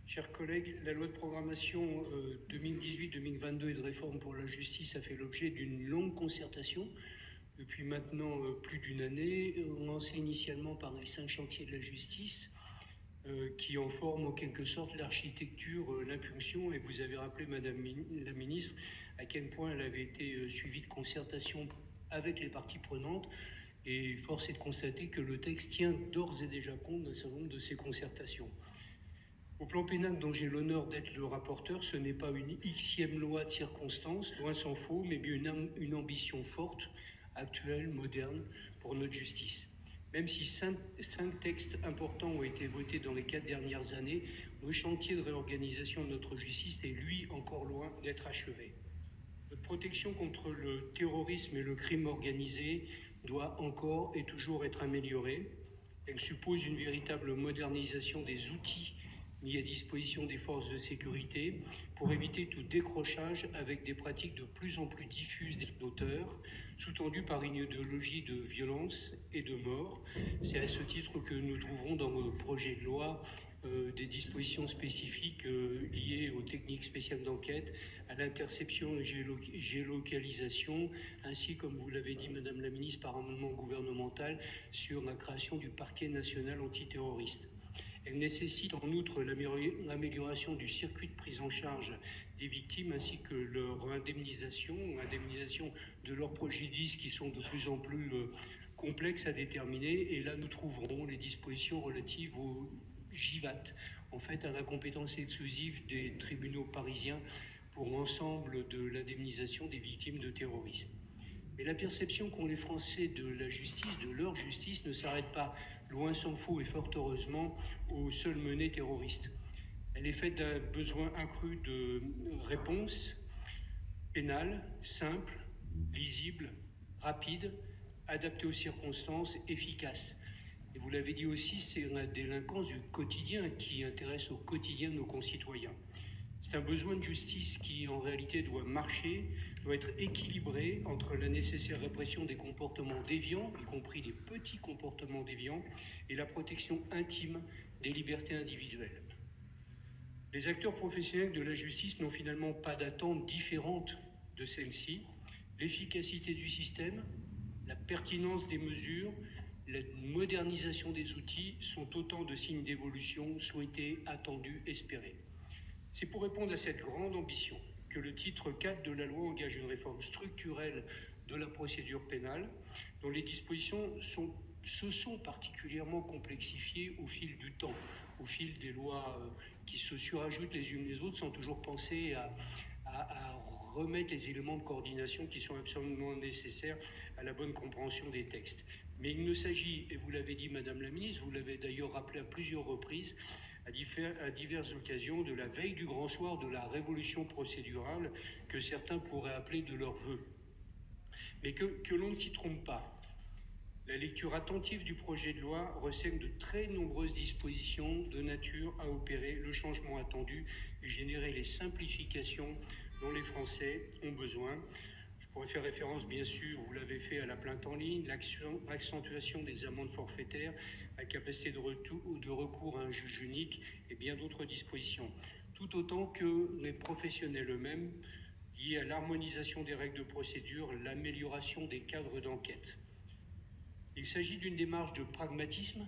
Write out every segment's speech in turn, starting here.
Chers collègues, la loi de programmation 2018-2022 et de réforme pour la justice a fait l'objet d'une longue concertation depuis maintenant plus d'une année, lancée initialement par les 5 chantiers de la justice, qui en forment en quelque sorte l'architecture, l'impulsion. Et vous avez rappelé, Madame la Ministre, à quel point elle avait été suivie de concertation avec les parties prenantes. Et force est de constater que le texte tient d'ores et déjà compte d'un certain nombre de ces concertations. Au plan pénal, dont j'ai l'honneur d'être le rapporteur, ce n'est pas une xème loi de circonstance, loin s'en faut, mais bien une ambition forte, actuelle, moderne, pour notre justice. Même si 5 textes importants ont été votés dans les 4 dernières années, le chantier de réorganisation de notre justice est, lui, encore loin d'être achevé. Notre protection contre le terrorisme et le crime organisé doit encore et toujours être améliorée. Elle suppose une véritable modernisation des outils mis à disposition des forces de sécurité pour éviter tout décrochage avec des pratiques de plus en plus diffuses d'auteurs, sous-tendues par une idéologie de violence et de mort. C'est à ce titre que nous trouverons dans le projet de loi des dispositions spécifiques liées aux techniques spéciales d'enquête, à l'interception et géolocalisation, ainsi, comme vous l'avez dit, Madame la Ministre, par amendement gouvernemental sur la création du parquet national antiterroriste. Elle nécessite en outre l'amélioration du circuit de prise en charge des victimes ainsi que leur indemnisation de leurs préjudices qui sont de plus en plus complexes à déterminer. Et là, nous trouverons les dispositions relatives au GIVAT, en fait à la compétence exclusive des tribunaux parisiens pour l'ensemble de l'indemnisation des victimes de terrorisme. Mais la perception qu'ont les Français de la justice, de leur justice, ne s'arrête pas, loin s'en faut et fort heureusement, aux seules menées terroristes. Elle est faite d'un besoin accru de réponses pénales, simples, lisibles, rapides, adaptées aux circonstances, efficaces. Et vous l'avez dit aussi, c'est la délinquance du quotidien qui intéresse au quotidien de nos concitoyens. C'est un besoin de justice qui, en réalité, doit marcher, doit être équilibré entre la nécessaire répression des comportements déviants, y compris les petits comportements déviants, et la protection intime des libertés individuelles. Les acteurs professionnels de la justice n'ont finalement pas d'attente différente de celle-ci. L'efficacité du système, la pertinence des mesures, la modernisation des outils sont autant de signes d'évolution souhaités, attendus, espérés. C'est pour répondre à cette grande ambition que le titre 4 de la loi engage une réforme structurelle de la procédure pénale, dont les dispositions se sont particulièrement complexifiées au fil du temps, au fil des lois qui se surajoutent les unes les autres, sans toujours penser à remettre les éléments de coordination qui sont absolument nécessaires à la bonne compréhension des textes. Mais il ne s'agit, et vous l'avez dit Madame la Ministre, vous l'avez d'ailleurs rappelé à plusieurs reprises, à diverses occasions, de la veille du grand soir de la révolution procédurale que certains pourraient appeler de leur vœu. Mais que l'on ne s'y trompe pas. La lecture attentive du projet de loi recèle de très nombreuses dispositions de nature à opérer le changement attendu et générer les simplifications dont les Français ont besoin. Je pourrais faire référence, bien sûr, vous l'avez fait, à la plainte en ligne, l'accentuation des amendes forfaitaires, la capacité de recours à un juge unique et bien d'autres dispositions. Tout autant que les professionnels eux-mêmes, liés à l'harmonisation des règles de procédure, l'amélioration des cadres d'enquête. Il s'agit d'une démarche de pragmatisme,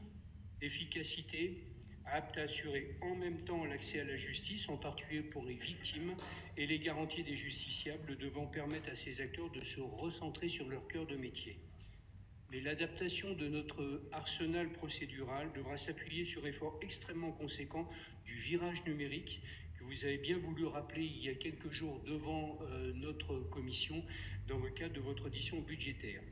d'efficacité, apte à assurer en même temps l'accès à la justice, en particulier pour les victimes, et les garanties des justiciables devant permettre à ces acteurs de se recentrer sur leur cœur de métier. Mais l'adaptation de notre arsenal procédural devra s'appuyer sur l'effort extrêmement conséquent du virage numérique que vous avez bien voulu rappeler il y a quelques jours devant notre commission dans le cadre de votre audition budgétaire.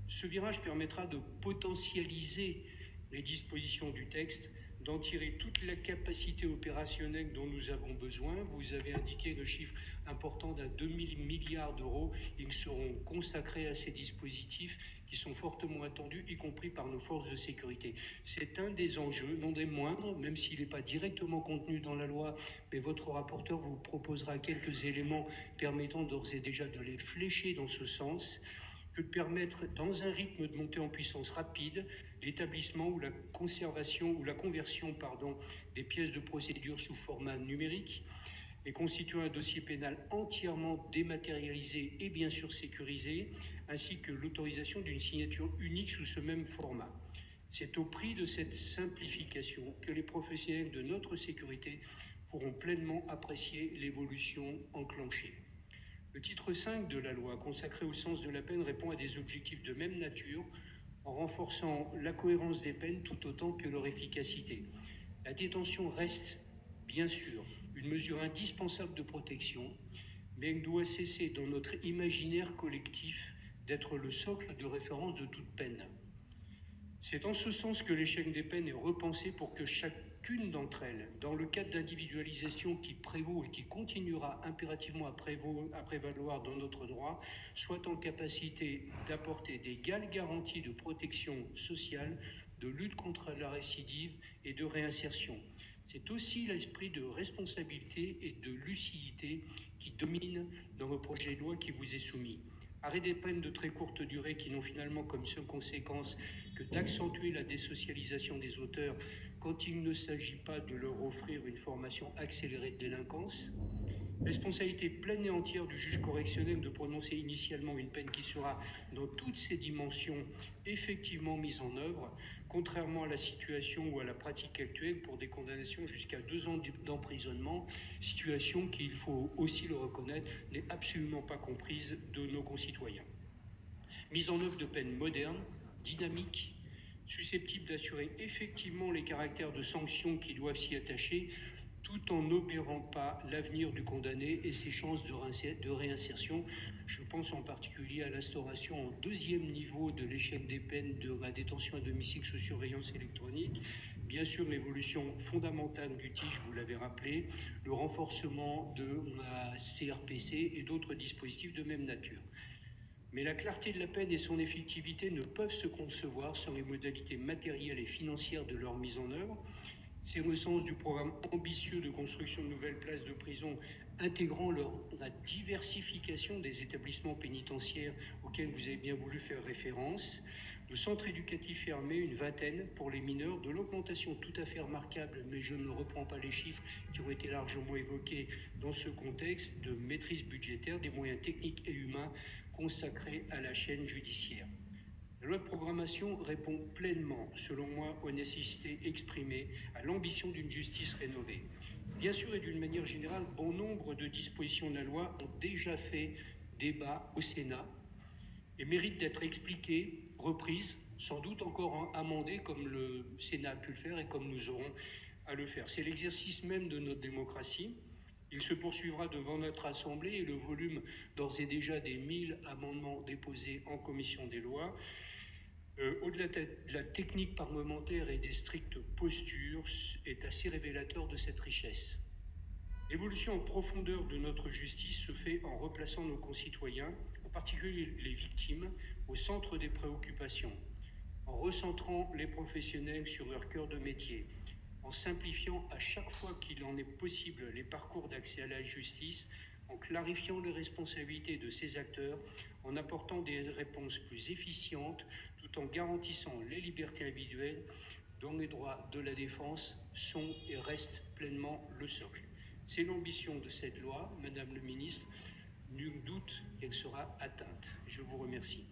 Ce virage permettra de potentialiser les dispositions du texte, d'en tirer toute la capacité opérationnelle dont nous avons besoin. Vous avez indiqué le chiffre important d'un 2000 milliards d'euros. Ils seront consacrés à ces dispositifs qui sont fortement attendus, y compris par nos forces de sécurité. C'est un des enjeux, non des moindres, même s'il n'est pas directement contenu dans la loi, mais votre rapporteur vous proposera quelques éléments permettant d'ores et déjà de les flécher dans ce sens. que de permettre, dans un rythme de montée en puissance rapide, l'établissement ou la conservation ou la conversion des pièces de procédure sous format numérique et constituant un dossier pénal entièrement dématérialisé et bien sûr sécurisé, ainsi que l'autorisation d'une signature unique sous ce même format. C'est au prix de cette simplification que les professionnels de notre sécurité pourront pleinement apprécier l'évolution enclenchée. Le titre 5 de la loi, consacré au sens de la peine, répond à des objectifs de même nature en renforçant la cohérence des peines tout autant que leur efficacité. La détention reste, bien sûr, une mesure indispensable de protection, mais elle doit cesser dans notre imaginaire collectif d'être le socle de référence de toute peine. C'est en ce sens que l'échec des peines est repensé pour que chacune d'entre elles, dans le cadre d'individualisation qui prévaut et qui continuera impérativement à prévaloir dans notre droit, soit en capacité d'apporter d'égales garanties de protection sociale, de lutte contre la récidive et de réinsertion. C'est aussi l'esprit de responsabilité et de lucidité qui domine dans le projet de loi qui vous est soumis. Arrêt des peines de très courte durée qui n'ont finalement comme seule conséquence que d'accentuer la désocialisation des auteurs quand il ne s'agit pas de leur offrir une formation accélérée de délinquance. Responsabilité pleine et entière du juge correctionnel de prononcer initialement une peine qui sera, dans toutes ses dimensions, effectivement mise en œuvre, contrairement à la situation ou à la pratique actuelle pour des condamnations jusqu'à 2 ans d'emprisonnement, situation qui, il faut aussi le reconnaître, n'est absolument pas comprise de nos concitoyens. Mise en œuvre de peines modernes, dynamiques, susceptibles d'assurer effectivement les caractères de sanctions qui doivent s'y attacher, tout en n'obérant pas l'avenir du condamné et ses chances de réinsertion. Je pense en particulier à l'instauration en 2e niveau de l'échec des peines de la détention à domicile sous surveillance électronique, bien sûr l'évolution fondamentale du TIG, vous l'avez rappelé, le renforcement de la CRPC et d'autres dispositifs de même nature. Mais la clarté de la peine et son effectivité ne peuvent se concevoir sans les modalités matérielles et financières de leur mise en œuvre. C'est le sens du programme ambitieux de construction de nouvelles places de prison intégrant la diversification des établissements pénitentiaires auxquels vous avez bien voulu faire référence, de centres éducatifs fermés, une vingtaine pour les mineurs, de l'augmentation tout à fait remarquable, mais je ne reprends pas les chiffres qui ont été largement évoqués dans ce contexte, de maîtrise budgétaire, des moyens techniques et humains consacrés à la chaîne judiciaire. La loi de programmation répond pleinement, selon moi, aux nécessités exprimées, à l'ambition d'une justice rénovée. Bien sûr et d'une manière générale, bon nombre de dispositions de la loi ont déjà fait débat au Sénat et méritent d'être expliquées, reprises, sans doute encore amendées comme le Sénat a pu le faire et comme nous aurons à le faire. C'est l'exercice même de notre démocratie. Il se poursuivra devant notre Assemblée et le volume d'ores et déjà des 1000 amendements déposés en commission des lois, au-delà de la technique parlementaire et des strictes postures, est assez révélateur de cette richesse. L'évolution en profondeur de notre justice se fait en replaçant nos concitoyens, en particulier les victimes, au centre des préoccupations, en recentrant les professionnels sur leur cœur de métier, en simplifiant à chaque fois qu'il en est possible les parcours d'accès à la justice, en clarifiant les responsabilités de ces acteurs, en apportant des réponses plus efficientes, tout en garantissant les libertés individuelles dont les droits de la défense sont et restent pleinement le socle. C'est l'ambition de cette loi, Madame le Ministre, nul doute qu'elle sera atteinte. Je vous remercie.